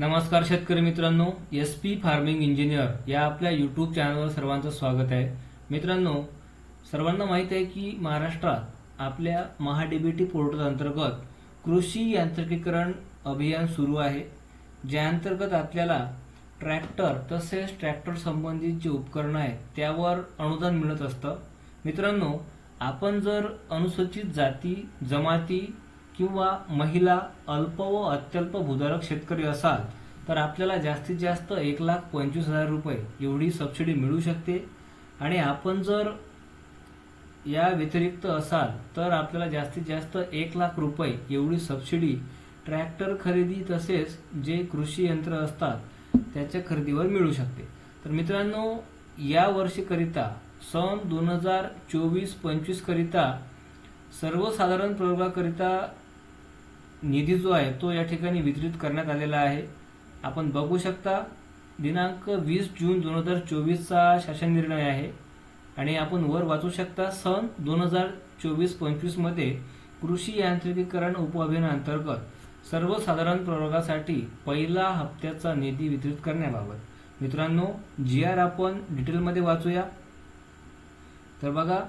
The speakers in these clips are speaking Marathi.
नमस्कार शेतकरी मित्रांनो, SP फार्मिंग इंजिनियर या आपल्या यूट्यूब चॅनलवर सर्वांचं स्वागत आहे। मित्रांनो, सर्वांना माहित आहे की महाराष्ट्रात आपल्या महाडीबीटी पोर्टल अंतर्गत कृषी यांत्रिकीकरण अभियान सुरू आहे, ज्या अंतर्गत आपल्याला ट्रॅक्टर तसेच ट्रॅक्टर संबंधित जे उपकरण आहेत त्यावर अनुदान मिळत असतं। मित्रांनो, आपण जर अनुसूचित जाती जमाती किंवा महिला अल्प व अत्यल्प भूधारक शेतकरी असाल तर आपल्याला जास्तीत जास्त 1,25,000 रुपये एवढी सबसिडी मिळू शकते। आणि आपण जर या व्यतिरिक्त असाल तर आपल्याला जास्तीत जास्त 1,00,000 रुपये एवढी सबसिडी ट्रॅक्टर खरेदी तसेच जे कृषी यंत्र असतात त्याच्या खरेदीवर मिळू शकते। तर मित्रांनो, या वर्षीकरिता सन 2024-25 करिता सर्वसाधारण प्रयोगाकरिता निधी जो आहे तो या ठिकाणी वितरित करण्यात आलेला आहे। आपण बघू शकता, दिनांक 20 जून 2024 चा शासन निर्णय आहे आणि आपण वर वाचू शकता, सन 2024-25 मध्ये कृषी यांत्रिकीकरण उपअभियानांतर्गत सर्वसाधारण प्रयोगासाठी पहिला हप्त्याचा निधी वितरित करण्याबाबत। मित्रांनो, GR आपण डिटेलमध्ये वाचूया। तर बघा,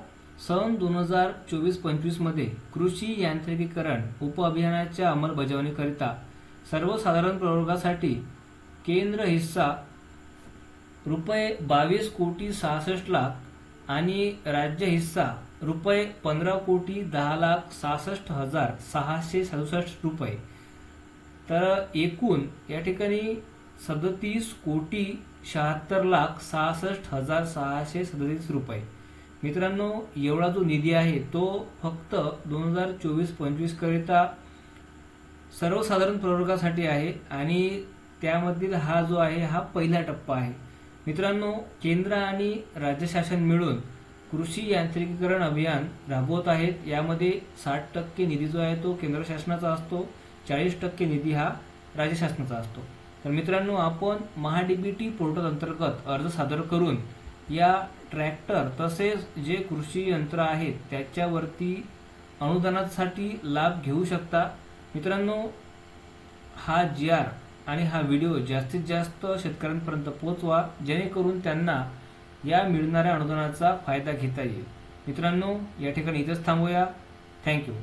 सन 2024-25 मध्ये कृषी यांत्रिकीकरण उपअभियानाच्या अंमलबजावणीकरिता सर्वसाधारण प्रयोगासाठी केंद्र हिस्सा ₹22,66,00,000 आणि राज्य हिस्सा ₹15,10,66,667 रुपये, तर एकूण या ठिकाणी 37,76,66,637 रुपये। मित्रांनो, एवढा जो निधी आहे तो फक्त 2024-25 करिता सर्वसाधारण प्रयोगासाठी आहे आणि त्यामधील हा जो आहे हा पहिला टप्पा आहे। मित्रांनो, केंद्र आणि राज्य शासन मिळून कृषी यांत्रिकीकरण अभियान राबवत आहेत। यामध्ये 60% निधी जो आहे तो केंद्र शासनाचा असतो, 40% निधी हा राज्य शासनाचा असतो। तर मित्रांनो, आपण महाडीबीटी पोर्टल अंतर्गत अर्ज सादर करून या ट्रॅक्टर तसेच जे कृषी यंत्र आहेत त्याच्यावरती अनुदानासाठी लाभ घेऊ शकता। मित्रांनो, हा GR आणि हा व्हिडिओ जास्तीत जास्त शेतकऱ्यांपर्यंत पोहोचवा, जेणेकरून त्यांना या मिळणाऱ्या अनुदानाचा फायदा घेता येईल। मित्रांनो, या ठिकाणी इथेच थांबूया। थँक्यू।